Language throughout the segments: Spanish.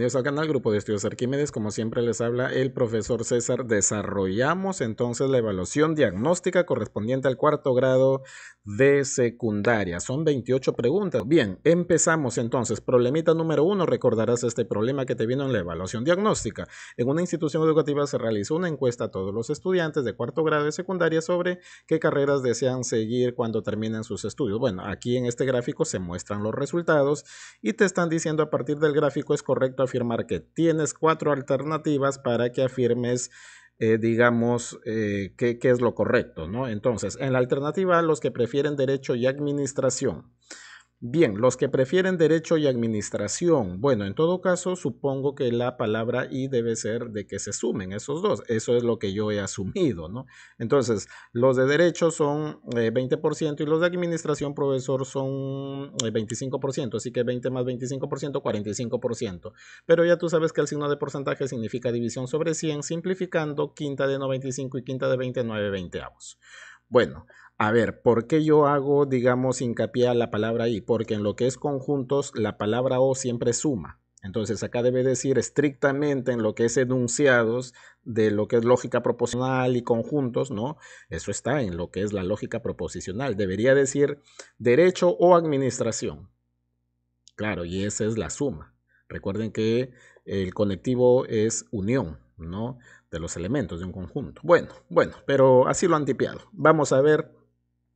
Bienvenidos al canal Grupo de Estudios Arquímedes. Como siempre les habla el profesor César. Desarrollamos entonces la evaluación diagnóstica correspondiente al cuarto grado de secundaria. Son 28 preguntas. Bien, empezamos entonces. Problemita número 1. Recordarás este problema que te vino en la evaluación diagnóstica. En una institución educativa se realizó una encuesta a todos los estudiantes de cuarto grado de secundaria sobre qué carreras desean seguir cuando terminen sus estudios. Bueno, aquí en este gráfico se muestran los resultados y te están diciendo a partir del gráfico es correcto afirmar que tienes 4 alternativas para que afirmes qué es lo correcto, ¿no? Entonces, en la alternativa A, los que prefieren derecho y administración. Bien, los que prefieren derecho y administración, bueno, en todo caso supongo que la palabra y debe ser de que se sumen esos dos, eso es lo que yo he asumido, ¿no? Entonces, los de derecho son 20% y los de administración, profesor, son 25%, así que 20 más 25%, 45%, pero ya tú sabes que el signo de porcentaje significa división sobre 100, simplificando, quinta de 95 y quinta de 20, 9 veinteavos. Bueno, a ver, ¿por qué yo hago, digamos, hincapié a la palabra y? Porque en lo que es conjuntos, la palabra o siempre suma. Entonces, acá debe decir estrictamente en lo que es enunciados de lo que es lógica proposicional y conjuntos, ¿no? Eso está en lo que es la lógica proposicional. Debería decir derecho o administración. Claro, y esa es la suma. Recuerden que el conectivo es unión, ¿no? De los elementos de un conjunto. Bueno, pero así lo han tipiado. Vamos a ver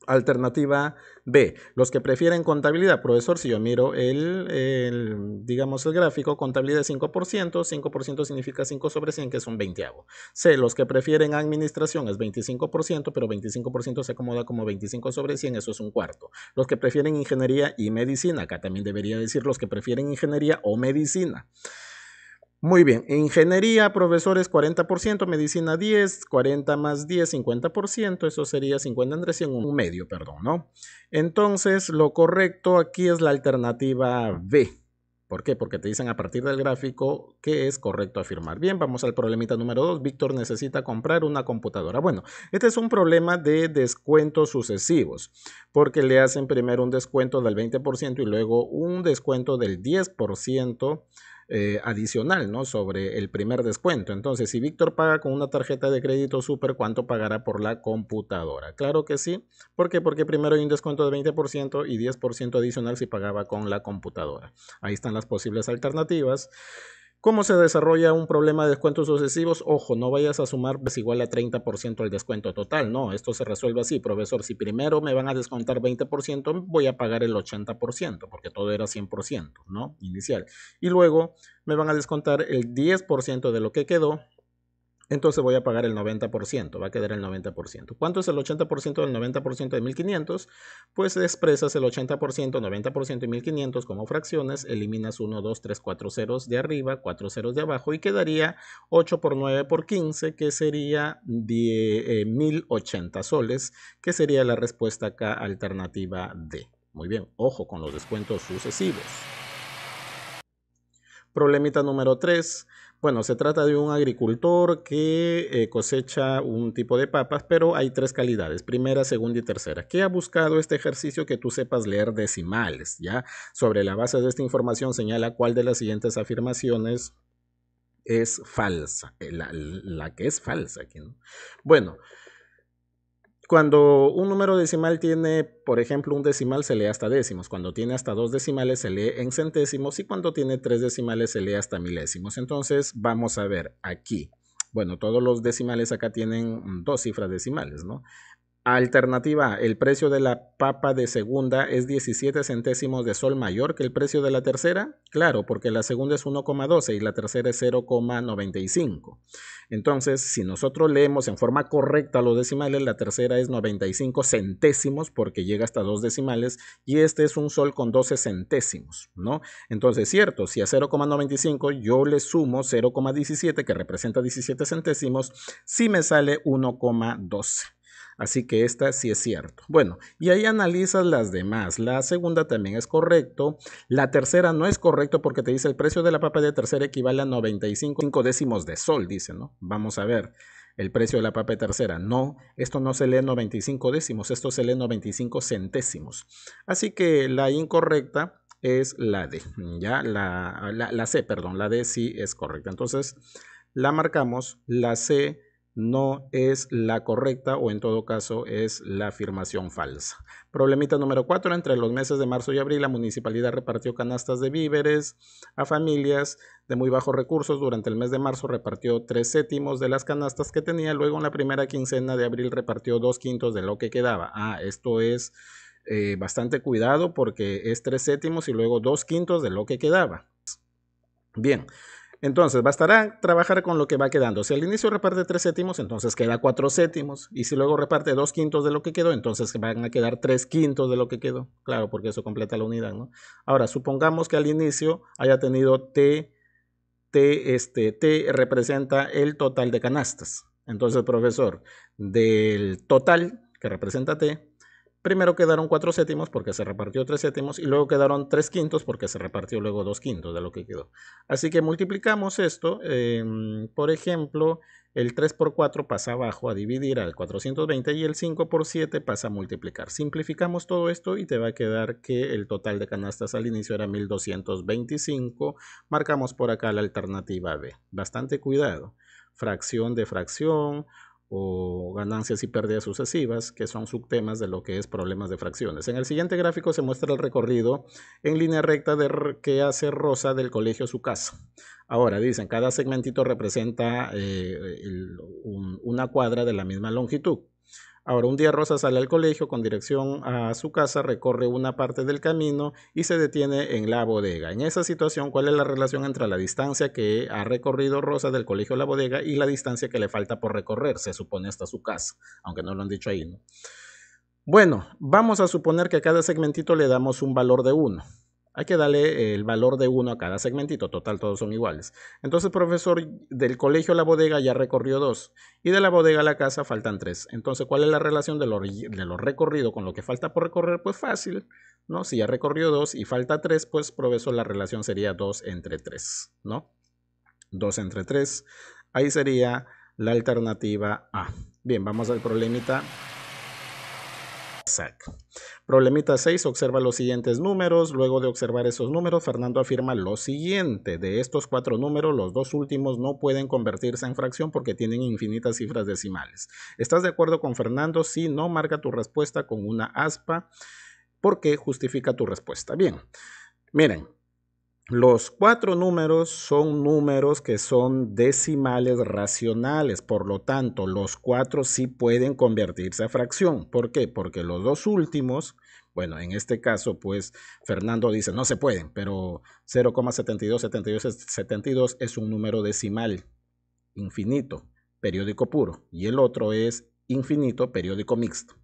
alternativa B. Los que prefieren contabilidad, profesor, si yo miro digamos el gráfico, contabilidad 5%, 5% significa 5 sobre 100, que es un veinteavo. C. Los que prefieren administración es 25%, pero 25% se acomoda como 25 sobre 100, eso es un cuarto. Los que prefieren ingeniería y medicina, acá también debería decir los que prefieren ingeniería o medicina. Muy bien, ingeniería, profesores 40%, medicina 10, 40 más 10, 50%, eso sería 50 entre 100, un medio, perdón, ¿no? Entonces, lo correcto aquí es la alternativa B. ¿Por qué? Porque te dicen a partir del gráfico qué es correcto afirmar. Bien, vamos al problemita número 2. Víctor necesita comprar una computadora. Bueno, este es un problema de descuentos sucesivos, porque le hacen primero un descuento del 20% y luego un descuento del 10%. Adicional, ¿no? Sobre el primer descuento. Entonces, si Víctor paga con una tarjeta de crédito Super, ¿cuánto pagará por la computadora? Claro que sí. ¿Por qué? Porque primero hay un descuento de 20% y 10% adicional si pagaba con la computadora. Ahí están las posibles alternativas. ¿Cómo se desarrolla un problema de descuentos sucesivos? Ojo, no vayas a sumar es igual a 30% el descuento total. No, esto se resuelve así, profesor. Si primero me van a descontar 20%, voy a pagar el 80%, porque todo era 100%, ¿no? Inicial. Y luego me van a descontar el 10% de lo que quedó. Entonces voy a pagar el 90%, va a quedar el 90%. ¿Cuánto es el 80% del 90% de 1500? Pues expresas el 80%, 90% y 1500 como fracciones, eliminas 1, 2, 3, 4 ceros de arriba, 4 ceros de abajo y quedaría 8 por 9 por 15, que sería 1080 soles, que sería la respuesta acá, alternativa D. Muy bien, ojo con los descuentos sucesivos. Problemita número 3. Bueno, se trata de un agricultor que cosecha un tipo de papas, pero hay 3 calidades, primera, segunda y tercera. ¿Qué ha buscado este ejercicio? Que tú sepas leer decimales, ¿ya? Sobre la base de esta información señala cuál de las siguientes afirmaciones es falsa, la que es falsa aquí, ¿no? Bueno, cuando un número decimal tiene, por ejemplo, un decimal se lee hasta décimos, cuando tiene hasta 2 decimales se lee en centésimos y cuando tiene 3 decimales se lee hasta milésimos. Entonces vamos a ver aquí. Bueno, todos los decimales acá tienen 2 cifras decimales, ¿no? Alternativa A, el precio de la papa de segunda es 17 centésimos de sol mayor que el precio de la tercera. Claro, porque la segunda es 1,12 y la tercera es 0,95. Entonces, si nosotros leemos en forma correcta los decimales, la tercera es 95 centésimos porque llega hasta 2 decimales y este es un sol con 12 centésimos, ¿no? Entonces, cierto, si a 0,95 yo le sumo 0,17 que representa 17 centésimos, sí me sale 1,12. Así que esta sí es cierto. Bueno, y ahí analizas las demás. La segunda también es correcto. La tercera no es correcto porque te dice el precio de la papa de tercera equivale a 95 décimos de sol, dice, ¿no? Vamos a ver el precio de la papa de tercera. No, esto no se lee 95 décimos, esto se lee 95 centésimos. Así que la incorrecta es la D. Ya, la C, perdón, la D sí es correcta. Entonces, la marcamos, la C no es la correcta o en todo caso es la afirmación falsa. Problemita número 4. Entre los meses de marzo y abril, la municipalidad repartió canastas de víveres a familias de muy bajos recursos. Durante el mes de marzo repartió 3/7 de las canastas que tenía. Luego en la primera quincena de abril repartió 2/5 de lo que quedaba. Esto es bastante cuidado porque es 3/7 y luego 2/5 de lo que quedaba. Bien. Entonces, bastará trabajar con lo que va quedando. Si al inicio reparte 3/7, entonces queda 4/7. Y si luego reparte 2/5 de lo que quedó, entonces van a quedar 3/5 de lo que quedó. Claro, porque eso completa la unidad, ¿no? Ahora, supongamos que al inicio haya tenido T representa el total de canastas. Entonces, profesor, del total que representa T, primero quedaron 4/7 porque se repartió 3/7 y luego quedaron 3/5 porque se repartió luego 2/5 de lo que quedó. Así que multiplicamos esto. Por ejemplo, el 3 por 4 pasa abajo a dividir al 420 y el 5 por 7 pasa a multiplicar. Simplificamos todo esto y te va a quedar que el total de canastas al inicio era 1225. Marcamos por acá la alternativa B. Bastante cuidado. Fracción de fracción o ganancias y pérdidas sucesivas, que son subtemas de lo que es problemas de fracciones. En el siguiente gráfico se muestra el recorrido en línea recta que hace Rosa del colegio a su casa. Ahora dicen, cada segmentito representa una cuadra de la misma longitud. Ahora, un día Rosa sale al colegio con dirección a su casa, recorre una parte del camino y se detiene en la bodega. En esa situación, ¿cuál es la relación entre la distancia que ha recorrido Rosa del colegio a la bodega y la distancia que le falta por recorrer? Se supone hasta su casa, aunque no lo han dicho ahí, ¿no? Bueno, vamos a suponer que a cada segmentito le damos un valor de 1. Hay que darle el valor de 1 a cada segmentito, total, todos son iguales. Entonces, profesor, del colegio a la bodega ya recorrió 2 y de la bodega a la casa faltan 3. Entonces, ¿cuál es la relación de lo recorrido con lo que falta por recorrer? Pues fácil, ¿no? Si ya recorrió 2 y falta 3, pues, profesor, la relación sería 2 entre 3, ¿no? 2 entre 3. Ahí sería la alternativa A. Bien, vamos al problemita. Problemita 6, observa los siguientes números. Luego de observar esos números, Fernando afirma lo siguiente: de estos 4 números, los 2 últimos no pueden convertirse en fracción porque tienen infinitas cifras decimales. ¿Estás de acuerdo con Fernando? Si no, marca tu respuesta con una aspa porque justifica tu respuesta. Bien, miren. Los 4 números son números que son decimales racionales, por lo tanto, los 4 sí pueden convertirse a fracción. ¿Por qué? Porque los 2 últimos, bueno, en este caso, pues, Fernando dice, no se pueden, pero 0,7272 es un número decimal infinito, periódico puro, y el otro es infinito, periódico mixto.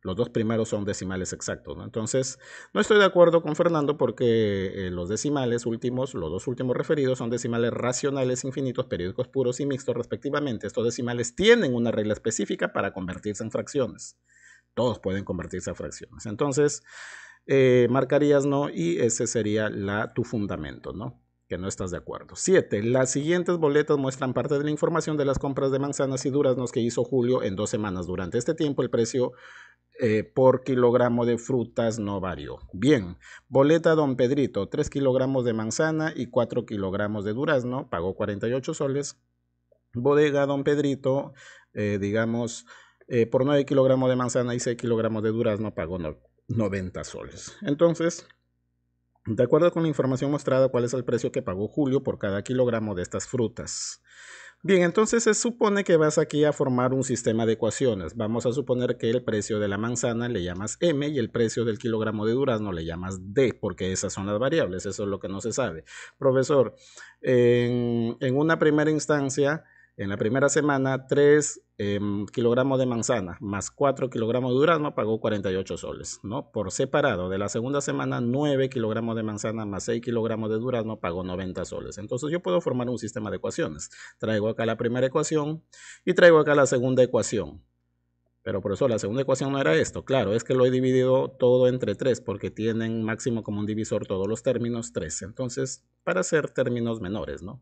Los 2 primeros son decimales exactos, ¿no? Entonces, no estoy de acuerdo con Fernando porque los decimales últimos, los 2 últimos referidos, son decimales racionales infinitos, periódicos puros y mixtos respectivamente. Estos decimales tienen una regla específica para convertirse en fracciones. Todos pueden convertirse a fracciones. Entonces, marcarías no y ese sería tu fundamento, ¿no? Que no estás de acuerdo. 7. Las siguientes boletas muestran parte de la información de las compras de manzanas y duraznos que hizo Julio en 2 semanas. Durante este tiempo, el precio por kilogramo de frutas no varió. Bien, boleta Don Pedrito, 3 kilogramos de manzana y 4 kilogramos de durazno, pagó 48 soles. Bodega Don Pedrito, digamos, por 9 kilogramos de manzana y 6 kilogramos de durazno, pagó 90 soles. Entonces, de acuerdo con la información mostrada, ¿cuál es el precio que pagó Julio por cada kilogramo de estas frutas? Bien, entonces se supone que vas aquí a formar un sistema de ecuaciones. Vamos a suponer que el precio de la manzana le llamas M y el precio del kilogramo de durazno le llamas D, porque esas son las variables, eso es lo que no se sabe. Profesor, en una primera instancia, en la primera semana, 3 kilogramos de manzana más 4 kilogramos de durazno pagó 48 soles, ¿no? Por separado, de la segunda semana, 9 kilogramos de manzana más 6 kilogramos de durazno pagó 90 soles. Entonces yo puedo formar un sistema de ecuaciones. Traigo acá la primera ecuación y traigo acá la segunda ecuación. Pero por eso la segunda ecuación no era esto. Claro, es que lo he dividido todo entre 3 porque tienen máximo común divisor todos los términos 3. Entonces, para hacer términos menores, ¿no?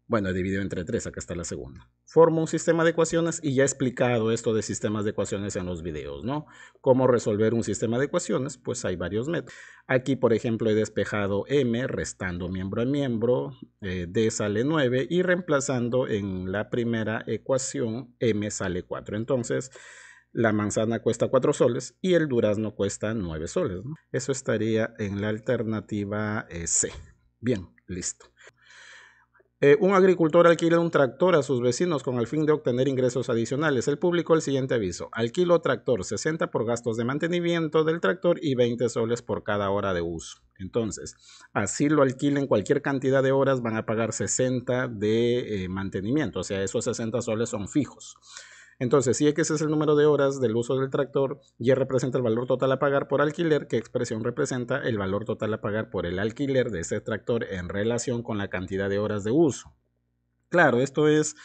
Bueno, he dividido entre 3, acá está la segunda. Formo un sistema de ecuaciones y ya he explicado esto de sistemas de ecuaciones en los videos, ¿no? ¿Cómo resolver un sistema de ecuaciones? Pues hay varios métodos. Aquí, por ejemplo, he despejado m, restando miembro a miembro, d sale 9 y reemplazando en la primera ecuación, m sale 4. Entonces, la manzana cuesta 4 soles y el durazno cuesta 9 soles, ¿no? Eso estaría en la alternativa C. Bien, listo. Un agricultor alquila un tractor a sus vecinos con el fin de obtener ingresos adicionales. Él publicó el siguiente aviso: alquilo tractor 60 por gastos de mantenimiento del tractor y 20 soles por cada hora de uso. Entonces, así lo alquilen cualquier cantidad de horas, van a pagar 60 de mantenimiento. O sea, esos 60 soles son fijos. Entonces, si X es el número de horas del uso del tractor, Y representa el valor total a pagar por alquiler, ¿qué expresión representa el valor total a pagar por el alquiler de ese tractor en relación con la cantidad de horas de uso? Claro, esto es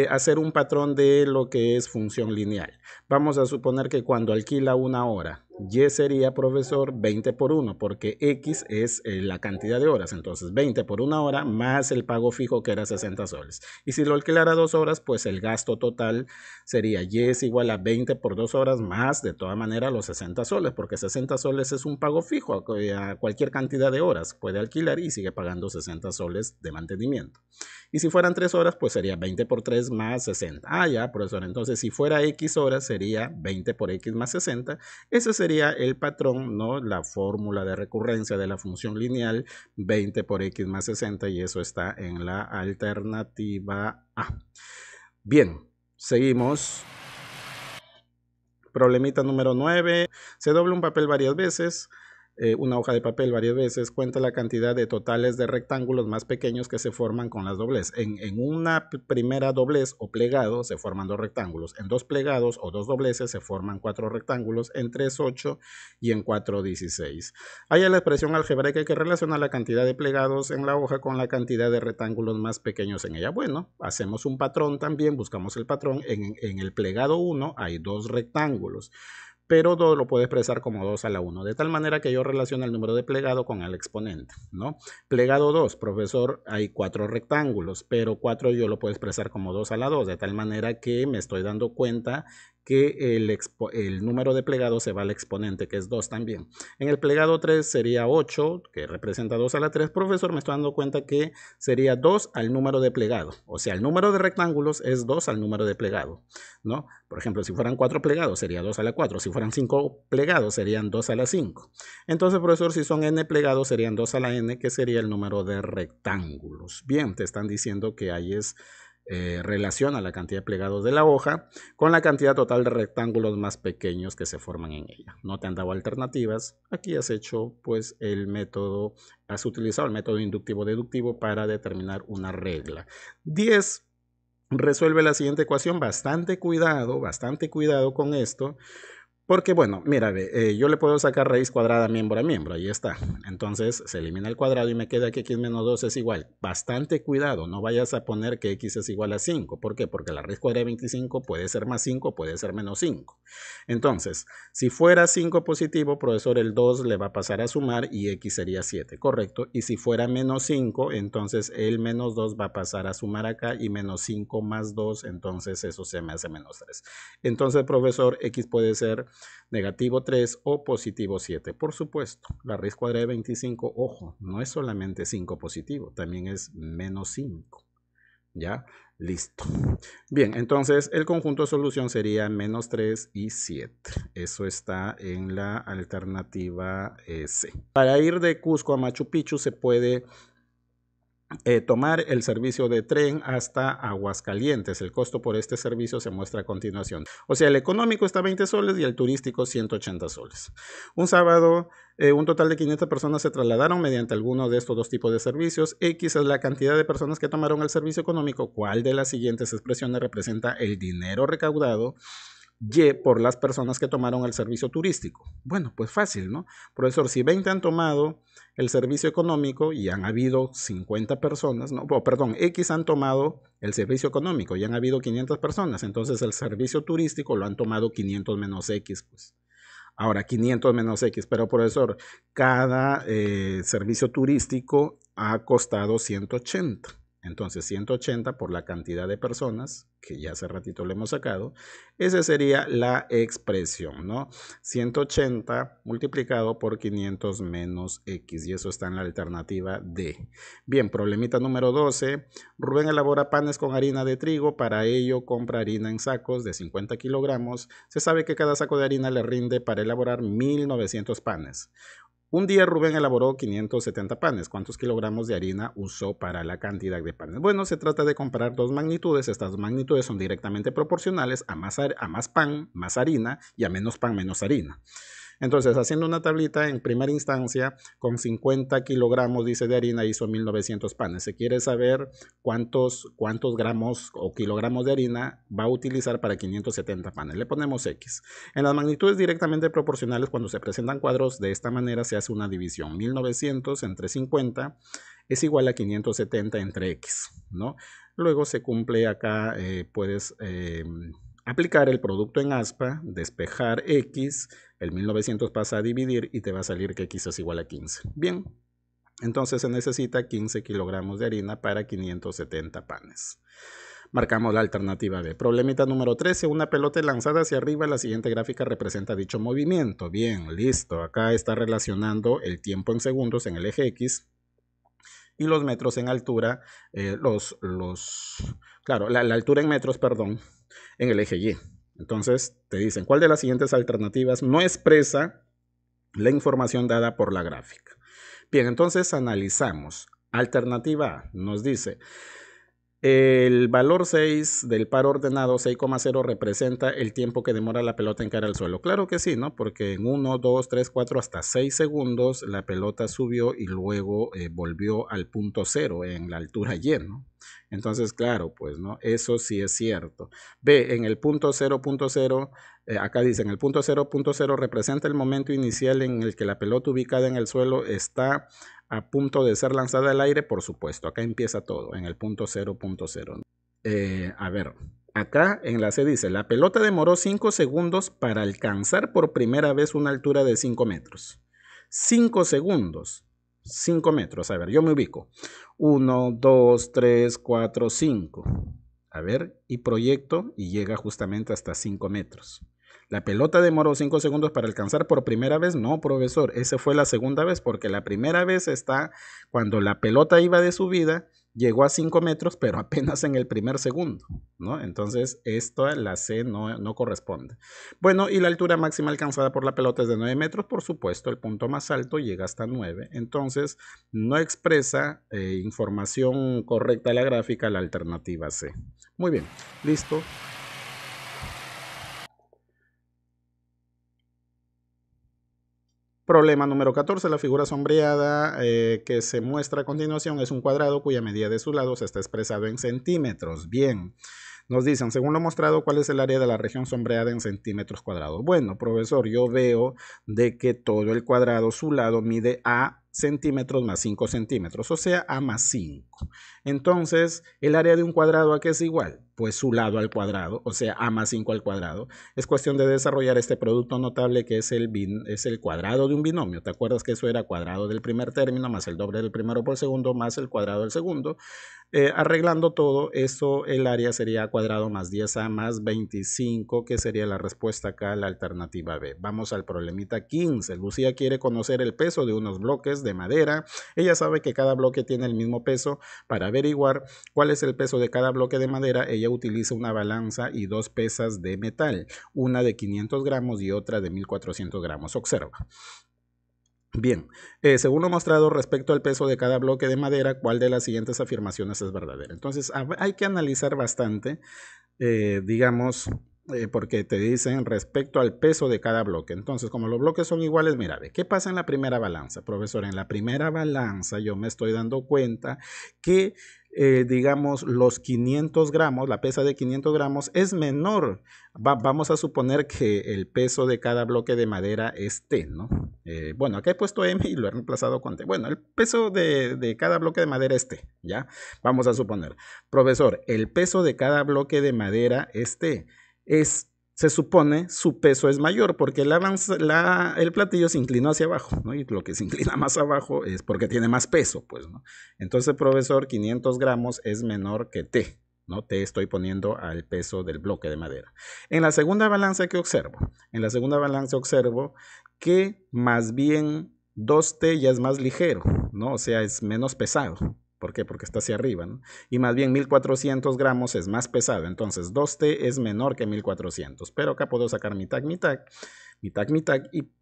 hacer un patrón de lo que es función lineal. Vamos a suponer que cuando alquila una hora, Y sería, profesor, 20 por 1, porque X es la cantidad de horas. Entonces, 20 por una hora más el pago fijo que era 60 soles. Y si lo alquilara 2 horas, pues el gasto total sería Y es igual a 20 por 2 horas más, de todas maneras, los 60 soles, porque 60 soles es un pago fijo a cualquier cantidad de horas. Puede alquilar y sigue pagando 60 soles de mantenimiento. Y si fueran 3 horas, pues sería 20 por 3 más 60. Ah, ya, profesor. Entonces, si fuera X horas, sería 20 por X más 60. Ese sería el patrón, ¿no? La fórmula de recurrencia de la función lineal, 20 por X más 60, y eso está en la alternativa A. Bien, seguimos. Problemita número 9. Se dobla un papel varias veces. Una hoja de papel varias veces, cuenta la cantidad de totales de rectángulos más pequeños que se forman con las doblez. En una primera doblez o plegado se forman 2 rectángulos. En 2 plegados o 2 dobleces se forman 4 rectángulos. En 3, 8 y en 4, 16. Haya la expresión algebraica que relaciona la cantidad de plegados en la hoja con la cantidad de rectángulos más pequeños en ella. Bueno, hacemos un patrón también, buscamos el patrón. En el plegado 1 hay 2 rectángulos, pero 2 lo puedo expresar como 2 a la 1, de tal manera que yo relaciono el número de plegado con el exponente, ¿no? Plegado 2, profesor, hay 4 rectángulos, pero 4 yo lo puedo expresar como 2 a la 2, de tal manera que me estoy dando cuenta que el número de plegado se va al exponente, que es 2 también. En el plegado 3 sería 8, que representa 2 a la 3. Profesor, me estoy dando cuenta que sería 2 al número de plegado. O sea, el número de rectángulos es 2 al número de plegado, ¿no? Por ejemplo, si fueran 4 plegados, sería 2 a la 4. Si fueran 5 plegados, serían 2 a la 5. Entonces, profesor, si son n plegados, serían 2 a la n, que sería el número de rectángulos. Bien, te están diciendo que ahí es relaciona la cantidad de plegados de la hoja con la cantidad total de rectángulos más pequeños que se forman en ella. No te han dado alternativas. Aquí has hecho pues el método, has utilizado el método inductivo-deductivo para determinar una regla. 10. Resuelve la siguiente ecuación. Bastante cuidado con esto. Porque, bueno, mira, yo le puedo sacar raíz cuadrada miembro a miembro, ahí está. Entonces se elimina el cuadrado y me queda que x menos 2 es igual. Bastante cuidado, no vayas a poner que x es igual a 5. ¿Por qué? Porque la raíz cuadrada de 25 puede ser más 5, puede ser menos 5. Entonces, si fuera 5 positivo, profesor, el 2 le va a pasar a sumar y x sería 7, ¿correcto? Y si fuera menos 5, entonces el menos 2 va a pasar a sumar acá y menos 5 más 2, entonces eso se me hace menos 3. Entonces, profesor, x puede ser negativo 3 o positivo 7. Por supuesto, la raíz cuadrada de 25, ojo, no es solamente 5 positivo, también es menos 5. ¿Ya? Listo. Bien, entonces el conjunto de solución sería menos 3 y 7. Eso está en la alternativa C. Para ir de Cusco a Machu Picchu se puede tomar el servicio de tren hasta Aguascalientes. El costo por este servicio se muestra a continuación. O sea, el económico está 20 soles y el turístico 180 soles. Un sábado, un total de 500 personas se trasladaron mediante alguno de estos dos tipos de servicios. X es la cantidad de personas que tomaron el servicio económico. ¿Cuál de las siguientes expresiones representa el dinero recaudado? Y por las personas que tomaron el servicio turístico. Bueno, pues fácil, ¿no? Profesor, si 20 han tomado el servicio económico y han habido 50 personas, no, perdón, X han tomado el servicio económico y han habido 500 personas, entonces el servicio turístico lo han tomado 500 menos X, pues. Ahora, 500 menos X, pero profesor, cada servicio turístico ha costado 180. Entonces 180 por la cantidad de personas, que ya hace ratito lo hemos sacado, esa sería la expresión, ¿no? 180 multiplicado por 500 menos X, y eso está en la alternativa D. Bien, problemita número 12. Rubén elabora panes con harina de trigo, para ello compra harina en sacos de 50 kilogramos. Se sabe que cada saco de harina le rinde para elaborar 1900 panes. Un día Rubén elaboró 570 panes. ¿Cuántos kilogramos de harina usó para la cantidad de panes? Bueno, se trata de comparar dos magnitudes. Estas dos magnitudes son directamente proporcionales: a más pan, más harina, y a menos pan, menos harina. Entonces, haciendo una tablita, en primera instancia, con 50 kilogramos, dice, de harina, hizo 1900 panes. Se quiere saber cuántos gramos o kilogramos de harina va a utilizar para 570 panes. Le ponemos X. En las magnitudes directamente proporcionales, cuando se presentan cuadros de esta manera, se hace una división. 1900 entre 50 es igual a 570 entre X, ¿no? Luego se cumple acá, puedes aplicar el producto en aspa, despejar X, el 1900 pasa a dividir y te va a salir que X es igual a 15. Bien, entonces se necesita 15 kilogramos de harina para 570 panes. Marcamos la alternativa B. Problemita número 13. Una pelota lanzada hacia arriba. La siguiente gráfica representa dicho movimiento. Bien, listo. Acá está relacionando el tiempo en segundos en el eje X y los metros en altura, claro, la altura en metros, perdón, en el eje Y. Entonces te dicen, ¿cuál de las siguientes alternativas no expresa la información dada por la gráfica? Bien, entonces analizamos. Alternativa A nos dice, el valor 6 del par ordenado 6,0 representa el tiempo que demora la pelota en caer al suelo. Claro que sí, ¿no? Porque en 1, 2, 3, 4, hasta 6 segundos la pelota subió y luego volvió al punto 0 en la altura Y, ¿no? Entonces, claro, pues, ¿no? Eso sí es cierto. B, en el punto 0.0, acá dicen, el punto 0.0 representa el momento inicial en el que la pelota ubicada en el suelo está a punto de ser lanzada al aire, por supuesto. Acá empieza todo, en el punto 0.0. A ver, acá en la C dice, la pelota demoró 5 segundos para alcanzar por primera vez una altura de 5 metros. 5 segundos. 5 metros, a ver, yo me ubico. 1, 2, 3, 4, 5. A ver, y proyecto y llega justamente hasta 5 metros. ¿La pelota demoró 5 segundos para alcanzar por primera vez? No, profesor, esa fue la segunda vez, porque la primera vez está cuando la pelota iba de subida, llegó a 5 metros, pero apenas en el primer segundo, ¿no? Entonces, la C no corresponde. Bueno, y la altura máxima alcanzada por la pelota es de 9 metros, por supuesto, el punto más alto llega hasta 9. Entonces, no expresa información correcta a la gráfica, la alternativa C. Muy bien, listo. Problema número 14. La figura sombreada que se muestra a continuación es un cuadrado cuya medida de sus lados está expresado en centímetros. Bien, nos dicen, según lo mostrado, ¿cuál es el área de la región sombreada en centímetros cuadrados? Bueno, profesor, yo veo de que todo el cuadrado, su lado, mide A centímetros más 5 centímetros, o sea, A más 5. Entonces, ¿el área de un cuadrado a qué es igual? Pues su lado al cuadrado, o sea, A más 5 al cuadrado. Es cuestión de desarrollar este producto notable que es el cuadrado de un binomio. ¿Te acuerdas que eso era cuadrado del primer término más el doble del primero por segundo más el cuadrado del segundo? Arreglando todo eso, el área sería A cuadrado más 10A más 25, que sería la respuesta acá a la alternativa B. Vamos al problemita 15. Lucía quiere conocer el peso de unos bloques de madera. Ella sabe que cada bloque tiene el mismo peso. Para averiguar cuál es el peso de cada bloque de madera, ella utiliza una balanza y dos pesas de metal, una de 500 gramos y otra de 1400 gramos. Observa. Bien, según lo mostrado respecto al peso de cada bloque de madera, ¿cuál de las siguientes afirmaciones es verdadera? Entonces hay que analizar bastante, digamos, porque te dicen respecto al peso de cada bloque. Entonces, como los bloques son iguales, mira, ¿qué pasa en la primera balanza? Profesor, en la primera balanza yo me estoy dando cuenta que digamos, los 500 gramos, la pesa de 500 gramos es menor. Vamos a suponer que el peso de cada bloque de madera es T, ¿no? Bueno, acá he puesto M y lo he reemplazado con T. Bueno, el peso de cada bloque de madera es T, ¿ya? Vamos a suponer. Profesor, el peso de cada bloque de madera es T. Es se supone su peso es mayor porque el platillo se inclinó hacia abajo, ¿no? Y lo que se inclina más abajo es porque tiene más peso, pues, ¿no? Entonces, profesor, 500 gramos es menor que T, ¿no? T estoy poniendo al peso del bloque de madera. En la segunda balanza, ¿qué observo? En la segunda balanza observo que más bien 2T ya es más ligero, ¿no? O sea, es menos pesado. ¿Por qué? Porque está hacia arriba, ¿no? Y más bien 1400 gramos es más pesado. Entonces 2T es menor que 1400. Pero acá puedo sacar mitad,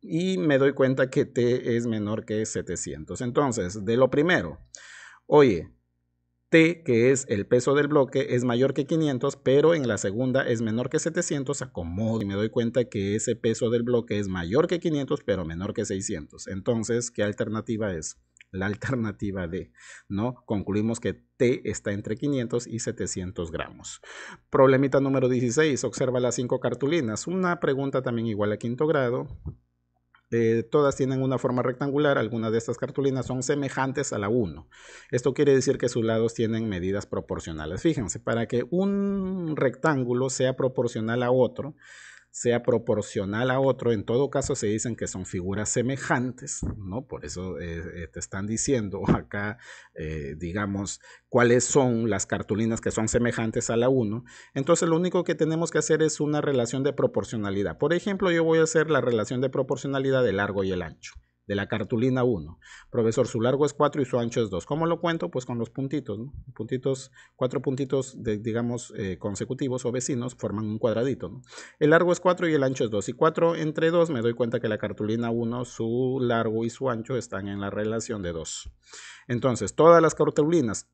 y me doy cuenta que T es menor que 700. Entonces, de lo primero, oye, T, que es el peso del bloque, es mayor que 500, pero en la segunda es menor que 700, acomodo y me doy cuenta que ese peso del bloque es mayor que 500, pero menor que 600. Entonces, ¿qué alternativa es? La alternativa D, ¿no? Concluimos que T está entre 500 y 700 gramos. Problemita número 16, observa las 5 cartulinas. Una pregunta también igual a quinto grado. Todas tienen una forma rectangular, algunas de estas cartulinas son semejantes a la 1. Esto quiere decir que sus lados tienen medidas proporcionales. Fíjense, para que un rectángulo sea proporcional a otro, en todo caso se dicen que son figuras semejantes, ¿no? Por eso te están diciendo acá, digamos, cuáles son las cartulinas que son semejantes a la 1. Entonces lo único que tenemos que hacer es una relación de proporcionalidad. Por ejemplo, yo voy a hacer la relación de proporcionalidad del largo y el ancho de la cartulina 1. Profesor, su largo es 4 y su ancho es 2. ¿Cómo lo cuento? Pues con los puntitos, ¿no? Cuatro puntitos, digamos, consecutivos o vecinos forman un cuadradito, ¿no? El largo es 4 y el ancho es 2. Y 4 entre 2 me doy cuenta que la cartulina 1, su largo y su ancho están en la relación de 2. Entonces, todas las cartulinas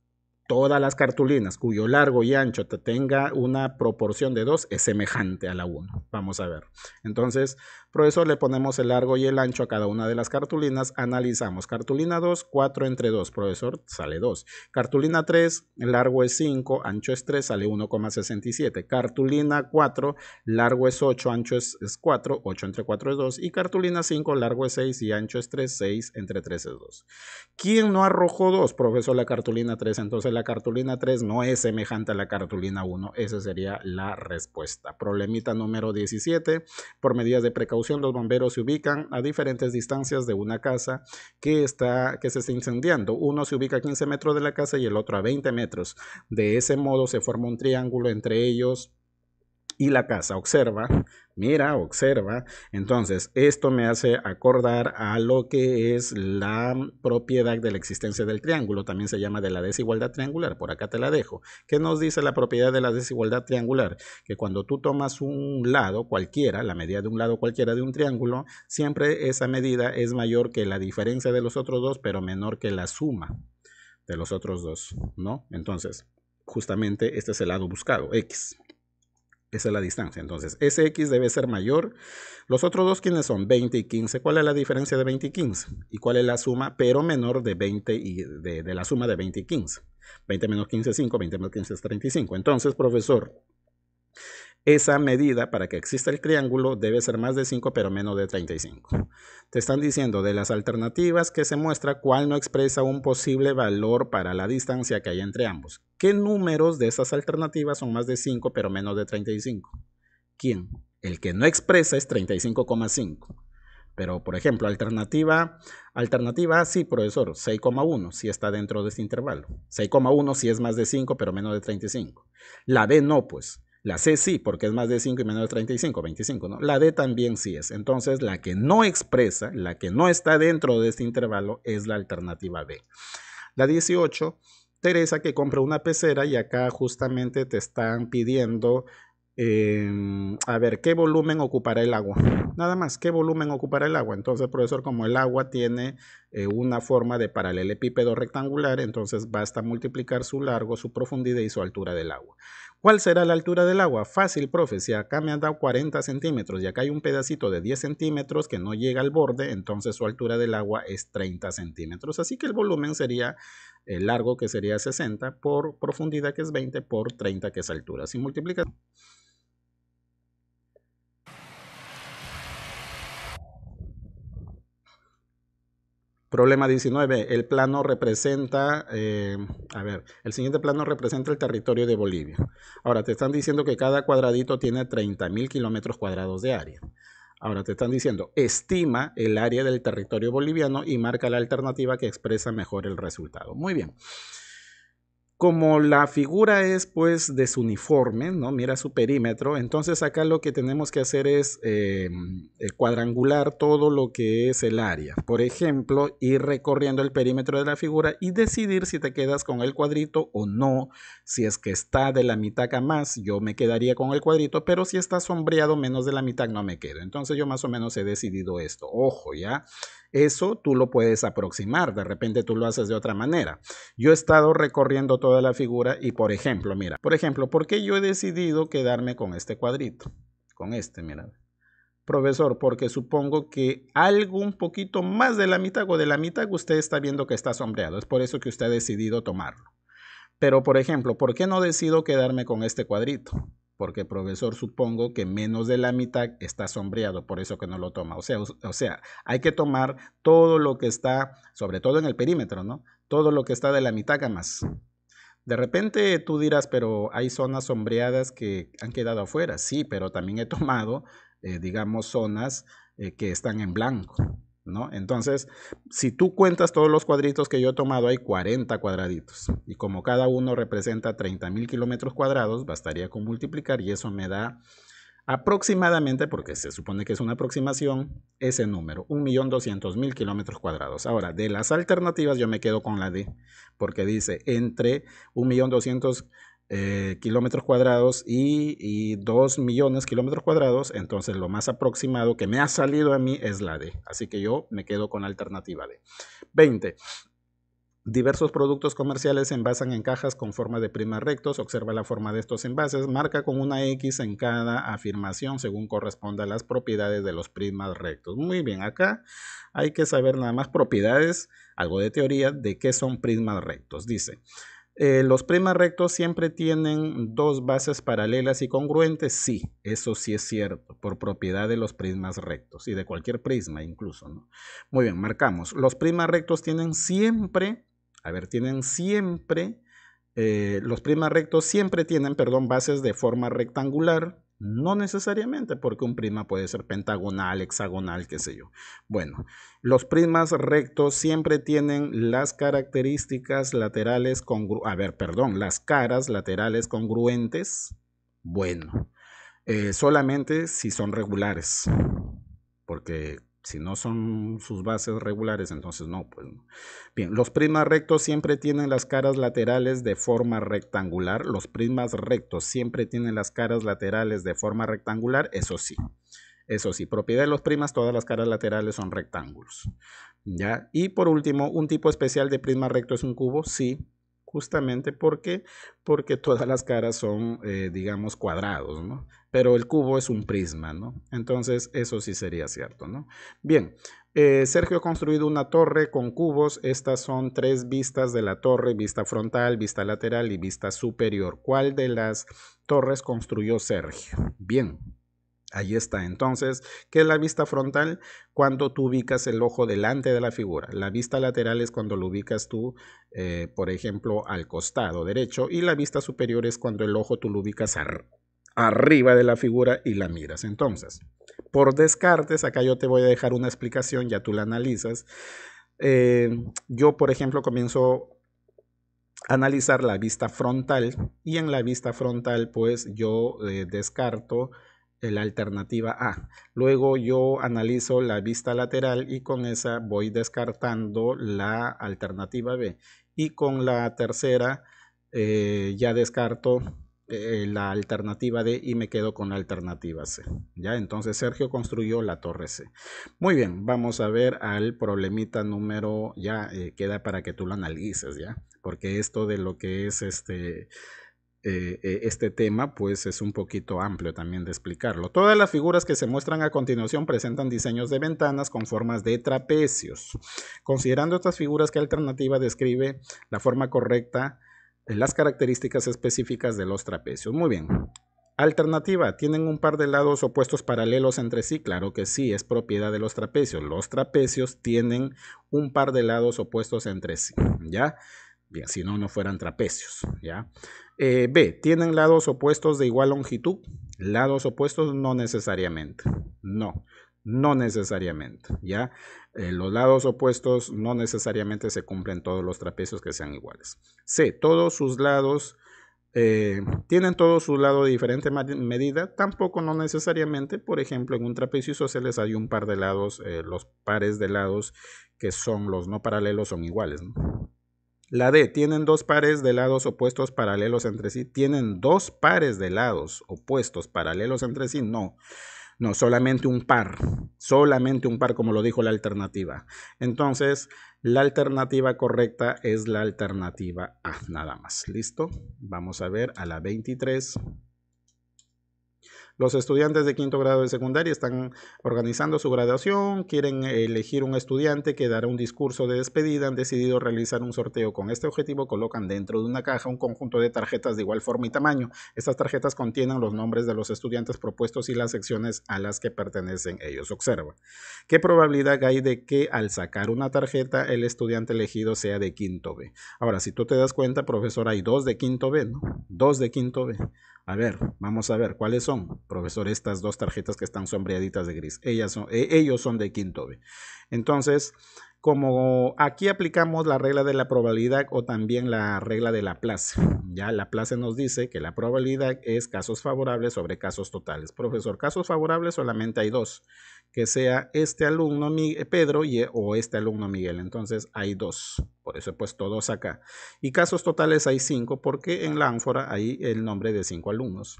cuyo largo y ancho tenga una proporción de 2 es semejante a la 1. Vamos a ver. Entonces, profesor, le ponemos el largo y el ancho a cada una de las cartulinas. Analizamos. Cartulina 2, 4 entre 2. Profesor, sale 2. Cartulina 3, el largo es 5, ancho es 3, sale 1,67. Cartulina 4, largo es 8, ancho es 4, 8 entre 4 es 2. Y cartulina 5, largo es 6 y ancho es 3, 6 entre 3 es 2. ¿Quién no arrojó 2? Profesor, la cartulina 3. Entonces la cartulina 3 no es semejante a la cartulina 1. Esa sería la respuesta. Problemita número 17. Por medidas de precaución, los bomberos se ubican a diferentes distancias de una casa que se está incendiando. Uno se ubica a 15 metros de la casa y el otro a 20 metros. De ese modo se forma un triángulo entre ellos y la casa. Observa, mira, observa. Entonces, esto me hace acordar a lo que es la propiedad de la existencia del triángulo. También se llama de la desigualdad triangular. Por acá te la dejo. ¿Qué nos dice la propiedad de la desigualdad triangular? Que cuando tú tomas un lado cualquiera, la medida de un lado cualquiera de un triángulo, siempre esa medida es mayor que la diferencia de los otros dos, pero menor que la suma de los otros dos, ¿no? Entonces, justamente este es el lado buscado, X. Esa es la distancia. Entonces, ese X debe ser mayor. Los otros dos, ¿quiénes son? 20 y 15. ¿Cuál es la diferencia de 20 y 15? ¿Y cuál es la suma? Pero menor de 20 y de la suma de 20 y 15. 20 menos 15 es 5, 20 menos 15 es 35. Entonces, profesor, esa medida para que exista el triángulo debe ser más de 5 pero menos de 35. Te están diciendo de las alternativas que se muestra cuál no expresa un posible valor para la distancia que hay entre ambos. ¿Qué números de esas alternativas son más de 5 pero menos de 35? ¿Quién? El que no expresa es 35,5. Pero, por ejemplo, alternativa A, sí, profesor, 6,1, sí está dentro de este intervalo. 6,1 sí es más de 5 pero menos de 35. La B no, pues. La C sí, porque es más de 5 y menos de 35, 25, ¿no? La D también sí es. Entonces, la que no expresa, la que no está dentro de este intervalo es la alternativa B. La 18, Teresa que compra una pecera y acá justamente te están pidiendo, a ver, ¿qué volumen ocupará el agua? Nada más, ¿qué volumen ocupará el agua? Entonces, profesor, como el agua tiene una forma de paralelepípedo rectangular, entonces basta multiplicar su largo, su profundidad y su altura del agua. ¿Cuál será la altura del agua? Fácil, profe, si acá me han dado 40 centímetros y acá hay un pedacito de 10 centímetros que no llega al borde, entonces su altura del agua es 30 centímetros. Así que el volumen sería el largo, que sería 60, por profundidad, que es 20, por 30, que es altura. Si multiplicas... Problema 19. El plano representa, el siguiente plano representa el territorio de Bolivia. Ahora, te están diciendo que cada cuadradito tiene 30.000 kilómetros cuadrados de área. Ahora te están diciendo, estima el área del territorio boliviano y marca la alternativa que expresa mejor el resultado. Muy bien. Como la figura es pues desuniforme, ¿no? Mira su perímetro, entonces acá lo que tenemos que hacer es cuadrangular todo lo que es el área. Por ejemplo, ir recorriendo el perímetro de la figura y decidir si te quedas con el cuadrito o no. Si es que está de la mitad a más, yo me quedaría con el cuadrito, pero si está sombreado menos de la mitad, no me quedo. Entonces yo más o menos he decidido esto. Ojo, ¿ya? Eso tú lo puedes aproximar, de repente tú lo haces de otra manera. Yo he estado recorriendo toda la figura y por ejemplo, mira, ¿por qué yo he decidido quedarme con este cuadrito? Con este, mira. Profesor, porque supongo que algo un poquito más de la mitad o de la mitad usted está viendo que está sombreado. Es por eso que usted ha decidido tomarlo. Pero, por ejemplo, ¿por qué no decido quedarme con este cuadrito? Porque, profesor, supongo que menos de la mitad está sombreado, por eso que no lo toma. O sea, hay que tomar todo lo que está, sobre todo en el perímetro, ¿no? Todo lo que está de la mitad a más. De repente tú dirás, pero hay zonas sombreadas que han quedado afuera. Sí, pero también he tomado, digamos, zonas que están en blanco, ¿no? Entonces, si tú cuentas todos los cuadritos que yo he tomado, hay 40 cuadraditos. Y como cada uno representa 30.000 kilómetros cuadrados, bastaría con multiplicar y eso me da aproximadamente, porque se supone que es una aproximación, ese número, 1.200.000 kilómetros cuadrados. Ahora, de las alternativas yo me quedo con la D, porque dice entre 1.200.000 kilómetros cuadrados y 2 millones kilómetros cuadrados, entonces lo más aproximado que me ha salido a mí es la D, así que yo me quedo con la alternativa D. 20. Diversos productos comerciales se envasan en cajas con forma de prismas rectos. Observa la forma de estos envases. Marca con una X en cada afirmación según corresponda a las propiedades de los prismas rectos. Muy bien, acá hay que saber nada más propiedades, algo de teoría de qué son prismas rectos. Dice, ¿los prismas rectos siempre tienen dos bases paralelas y congruentes? Sí, eso sí es cierto, por propiedad de los prismas rectos y de cualquier prisma incluso, ¿no? Muy bien, marcamos. Los prismas rectos tienen siempre... los prismas rectos siempre tienen, bases de forma rectangular, no necesariamente porque un prisma puede ser pentagonal, hexagonal, qué sé yo. Bueno, los prismas rectos siempre tienen las características laterales las caras laterales congruentes. Bueno, solamente si son regulares, porque si no son sus bases regulares, entonces no, pues no. Bien, los prismas rectos siempre tienen las caras laterales de forma rectangular. Los prismas rectos siempre tienen las caras laterales de forma rectangular, eso sí. Eso sí, propiedad de los prismas, todas las caras laterales son rectángulos. ¿Ya? Y por último, un tipo especial de prisma recto es un cubo, sí. Justamente porque todas las caras son, digamos, cuadrados, ¿no? Pero el cubo es un prisma, ¿no? Entonces, eso sí sería cierto, ¿no? Bien, Sergio ha construido una torre con cubos. Estas son 3 vistas de la torre, vista frontal, vista lateral y vista superior. ¿Cuál de las torres construyó Sergio? Bien. Ahí está. Entonces, ¿qué es la vista frontal? Cuando tú ubicas el ojo delante de la figura. La vista lateral es cuando lo ubicas tú, por ejemplo, al costado derecho. Y la vista superior es cuando el ojo tú lo ubicas arriba de la figura y la miras. Entonces, por descartes, acá yo te voy a dejar una explicación, ya tú la analizas. Yo, por ejemplo, comienzo a analizar la vista frontal y en la vista frontal, pues yo descarto la alternativa A. Luego yo analizo la vista lateral y con esa voy descartando la alternativa B. Y con la tercera ya descarto la alternativa D y me quedo con la alternativa C. ¿Ya? Entonces Sergio construyó la torre C. Muy bien, vamos a ver al problemita número, ya queda para que tú lo analices, ¿ya? Porque esto de lo que es este tema pues es un poquito amplio también de explicarlo. Todas las figuras que se muestran a continuación presentan diseños de ventanas con formas de trapecios. Considerando estas figuras, ¿qué alternativa describe la forma correcta, las características específicas de los trapecios? Muy bien. Alternativa, ¿tienen un par de lados opuestos paralelos entre sí? Claro que sí, es propiedad de los trapecios. Los trapecios tienen un par de lados opuestos entre sí, ¿ya? Bien, si no, no fueran trapecios, ¿ya? B, ¿tienen lados opuestos de igual longitud? Lados opuestos no necesariamente, no necesariamente, ¿ya? Los lados opuestos no necesariamente se cumplen todos los trapecios que sean iguales. C, todos sus lados tienen todos su lado de diferente medida, tampoco no necesariamente. Por ejemplo, en un trapecio isósceles hay un par de lados, los pares de lados que son los no paralelos son iguales, ¿no? La D, ¿tienen dos pares de lados opuestos paralelos entre sí? ¿Tienen dos pares de lados opuestos paralelos entre sí? No. No, solamente un par como lo dijo la alternativa. Entonces, la alternativa correcta es la alternativa A, nada más. ¿Listo? Vamos a ver a la 23. Los estudiantes de quinto grado de secundaria están organizando su graduación, quieren elegir un estudiante que dará un discurso de despedida, han decidido realizar un sorteo. Con este objetivo colocan dentro de una caja un conjunto de tarjetas de igual forma y tamaño. Estas tarjetas contienen los nombres de los estudiantes propuestos y las secciones a las que pertenecen ellos. Observa. ¿Qué probabilidad hay de que al sacar una tarjeta el estudiante elegido sea de quinto B? Ahora, si tú te das cuenta, profesor, hay dos de quinto B, ¿no? Dos de quinto B. A ver, vamos a ver, ¿cuáles son, profesor? Estas dos tarjetas que están sombreaditas de gris. Ellos son de quinto B. Entonces, como aquí aplicamos la regla de la probabilidad o también la regla de Laplace, ya Laplace nos dice que la probabilidad es casos favorables sobre casos totales. Profesor, casos favorables solamente hay dos, que sea este alumno Pedro o este alumno Miguel. Entonces hay dos, por eso he puesto dos acá. Y casos totales hay 5 porque en la ánfora hay el nombre de 5 alumnos.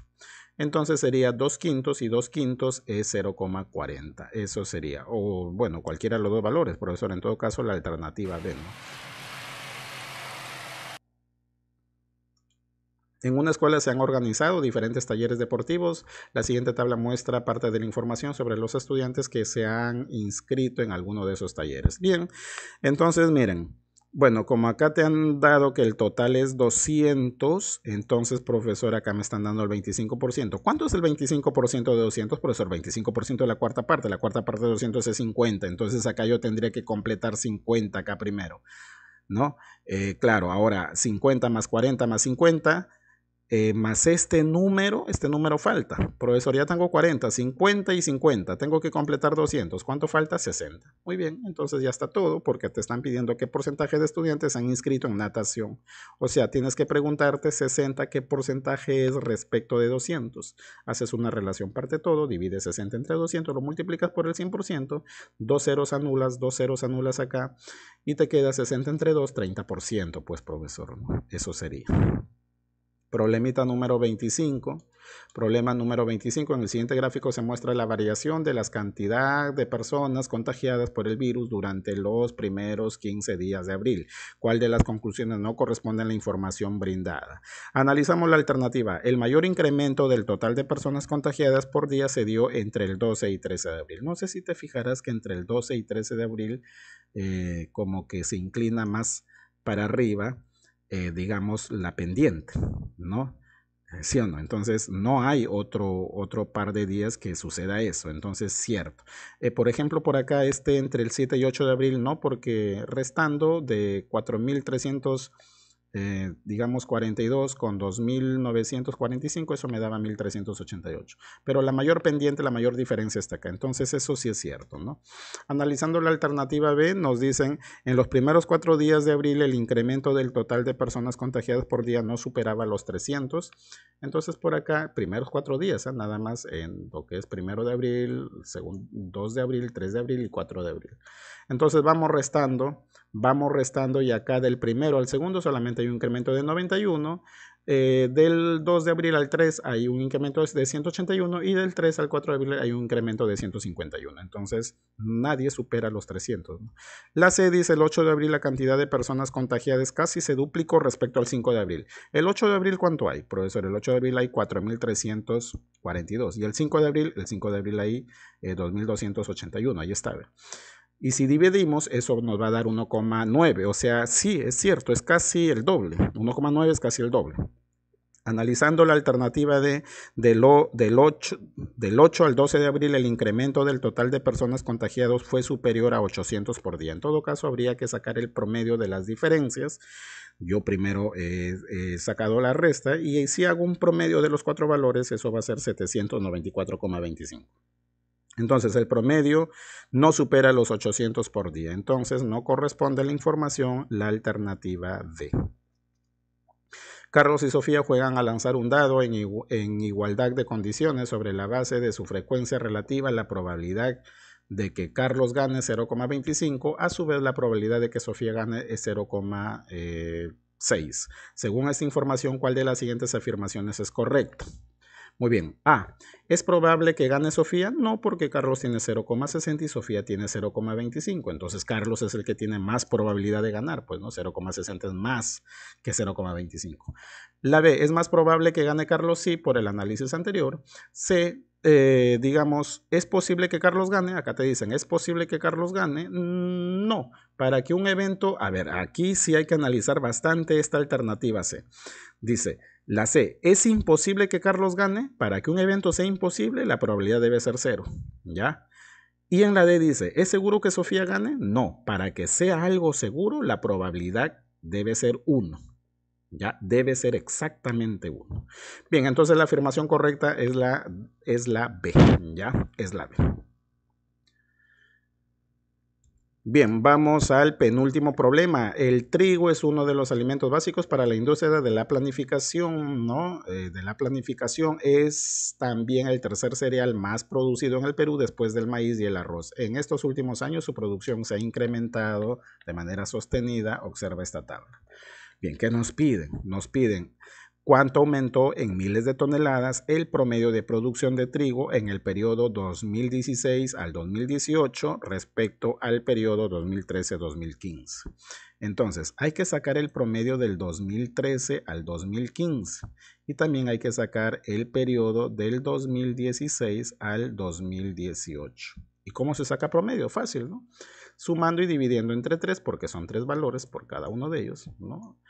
Entonces sería 2/5 y 2/5 es 0,40. Eso sería, o bueno, cualquiera de los dos valores, profesor. En todo caso, la alternativa B, ¿no? En una escuela se han organizado diferentes talleres deportivos. La siguiente tabla muestra parte de la información sobre los estudiantes que se han inscrito en alguno de esos talleres. Bien, entonces miren. Bueno, como acá te han dado que el total es 200, entonces, profesor, acá me están dando el 25%. ¿Cuánto es el 25% de 200, profesor? 25% de la cuarta parte. La cuarta parte de 200 es 50. Entonces, acá yo tendría que completar 50 acá primero, ¿no? Claro, ahora 50 más 40 más 50... más este número falta. Profesor, ya tengo 40, 50 y 50. Tengo que completar 200. ¿Cuánto falta? 60. Muy bien, entonces ya está todo porque te están pidiendo qué porcentaje de estudiantes han inscrito en natación. O sea, tienes que preguntarte 60 qué porcentaje es respecto de 200. Haces una relación parte todo, divides 60 entre 200, lo multiplicas por el 100%, dos ceros anulas acá y te queda 60 entre 2, 30%. Pues, profesor, ¿no? Eso sería. Problemita número 25. Problema número 25. En el siguiente gráfico se muestra la variación de las cantidades de personas contagiadas por el virus durante los primeros 15 días de abril. ¿Cuál de las conclusiones no corresponde a la información brindada? Analizamos la alternativa. El mayor incremento del total de personas contagiadas por día se dio entre el 12 y 13 de abril. No sé si te fijarás que entre el 12 y 13 de abril como que se inclina más para arriba. Digamos, la pendiente, ¿no? ¿Sí o no? Entonces, no hay otro par de días que suceda eso. Entonces, cierto. Por ejemplo, por acá entre el 7 y 8 de abril, no, porque restando de 4.300, digamos 42 con 2.945, eso me daba 1.388. Pero la mayor pendiente, la mayor diferencia está acá. Entonces, eso sí es cierto, ¿no? Analizando la alternativa B, nos dicen, en los primeros 4 días de abril, el incremento del total de personas contagiadas por día no superaba los 300. Entonces, por acá, primeros 4 días, nada más en lo que es 1 de abril, 2 de abril, 3 de abril y 4 de abril. Entonces, vamos restando y acá del primero al segundo solamente hay un incremento de 91. Del 2 de abril al 3 hay un incremento de 181 y del 3 al 4 de abril hay un incremento de 151. Entonces, nadie supera los 300, ¿no? La C dice, el 8 de abril la cantidad de personas contagiadas casi se duplicó respecto al 5 de abril. ¿El 8 de abril cuánto hay, profesor? El 8 de abril hay 4.342 y el 5 de abril hay 2.281. Ahí está. Y si dividimos, eso nos va a dar 1,9. O sea, sí, es cierto, es casi el doble. 1,9 es casi el doble. Analizando la alternativa del 8 al 12 de abril, el incremento del total de personas contagiadas fue superior a 800 por día. En todo caso, habría que sacar el promedio de las diferencias. Yo primero he sacado la resta y si hago un promedio de los 4 valores, eso va a ser 794,25. Entonces, el promedio no supera los 800 por día. Entonces, no corresponde a la información la alternativa D. Carlos y Sofía juegan a lanzar un dado en igualdad de condiciones sobre la base de su frecuencia relativa. La probabilidad de que Carlos gane 0,25, a su vez la probabilidad de que Sofía gane es 0,6. Según esta información, ¿cuál de las siguientes afirmaciones es correcta? Muy bien. A. ¿Es probable que gane Sofía? No, porque Carlos tiene 0,60 y Sofía tiene 0,25. Entonces Carlos es el que tiene más probabilidad de ganar. Pues no, 0,60 es más que 0,25. La B. ¿Es más probable que gane Carlos? Sí, por el análisis anterior. C. Digamos, ¿es posible que Carlos gane? Acá te dicen, ¿es posible que Carlos gane? No. Para que un evento... A ver, aquí sí hay que analizar bastante esta alternativa C. Dice... La C, ¿es imposible que Carlos gane? Para que un evento sea imposible, la probabilidad debe ser 0, ¿ya? Y en la D dice, ¿es seguro que Sofía gane? No, para que sea algo seguro, la probabilidad debe ser 1, ¿ya? Debe ser exactamente 1. Bien, entonces la afirmación correcta es la B, ¿ya? Es la B. Bien, vamos al penúltimo problema. El trigo es uno de los alimentos básicos para la industria de la planificación, ¿no? De la planificación es también el tercer cereal más producido en el Perú después del maíz y el arroz. En estos últimos años su producción se ha incrementado de manera sostenida, observa esta tabla. Bien, ¿qué nos piden? Nos piden cuánto aumentó en miles de toneladas el promedio de producción de trigo en el periodo 2016 al 2018 respecto al periodo 2013-2015. Entonces, hay que sacar el promedio del 2013 al 2015 y también hay que sacar el periodo del 2016 al 2018. ¿Y cómo se saca promedio? Fácil, ¿no? Sumando y dividiendo entre 3 porque son 3 valores por cada uno de ellos, ¿no?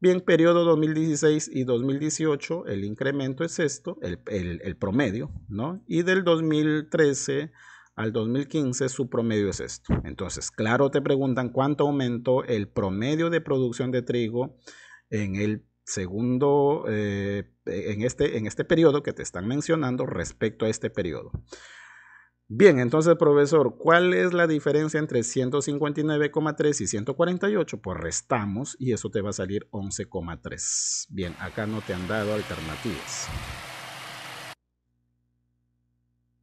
Bien, periodo 2016 y 2018, el incremento es esto, el promedio, ¿no? Y del 2013 al 2015 su promedio es esto. Entonces, claro, te preguntan cuánto aumentó el promedio de producción de trigo en el segundo, en este periodo que te están mencionando respecto a este periodo. Bien, entonces, profesor, ¿cuál es la diferencia entre 159,3 y 148? Pues restamos y eso te va a salir 11,3. Bien, acá no te han dado alternativas.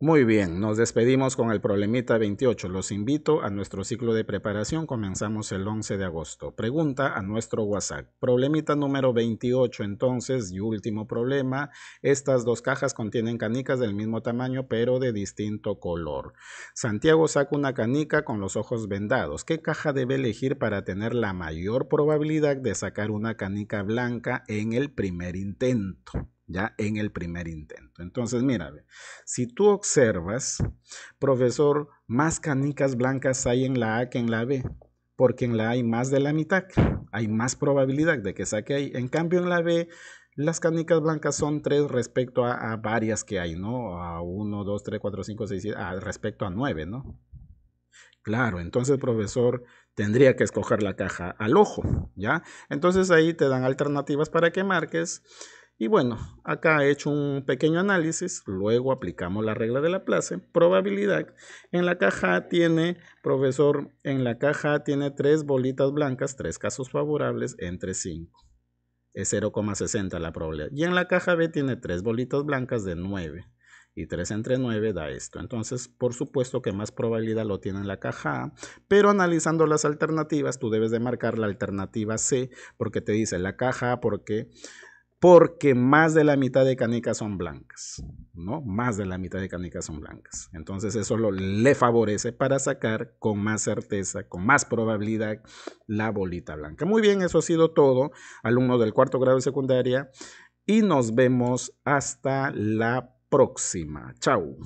Muy bien, nos despedimos con el problemita 28. Los invito a nuestro ciclo de preparación. Comenzamos el 11 de agosto. Pregunta a nuestro WhatsApp. Problemita número 28, entonces, y último problema. Estas dos cajas contienen canicas del mismo tamaño, pero de distinto color. Santiago saca una canica con los ojos vendados. ¿Qué caja debe elegir para tener la mayor probabilidad de sacar una canica blanca en el primer intento? Ya en el primer intento. Entonces, mira, si tú observas, profesor, más canicas blancas hay en la A que en la B, porque en la A hay más de la mitad, hay más probabilidad de que saque ahí. En cambio, en la B, las canicas blancas son 3 respecto a varias que hay, ¿no? A 1, 2, 3, 4, 5, 6, 7, respecto a 9, ¿no? Claro, entonces, profesor, tendría que escoger la caja al ojo, ¿ya? Entonces ahí te dan alternativas para que marques. Y bueno, acá he hecho un pequeño análisis, luego aplicamos la regla de Laplace, probabilidad. En la caja tiene, profesor, en la caja tiene 3 bolitas blancas, 3 casos favorables entre 5. Es 0,60 la probabilidad. Y en la caja B tiene 3 bolitas blancas de 9. Y 3 entre 9 da esto. Entonces, por supuesto que más probabilidad lo tiene en la caja A, pero analizando las alternativas, tú debes de marcar la alternativa C, porque te dice la caja A porque más de la mitad de canicas son blancas, ¿no? Más de la mitad de canicas son blancas. Entonces eso le favorece para sacar con más certeza, con más probabilidad, la bolita blanca. Muy bien, eso ha sido todo, alumno del 4º grado de secundaria, y nos vemos hasta la próxima. Chao.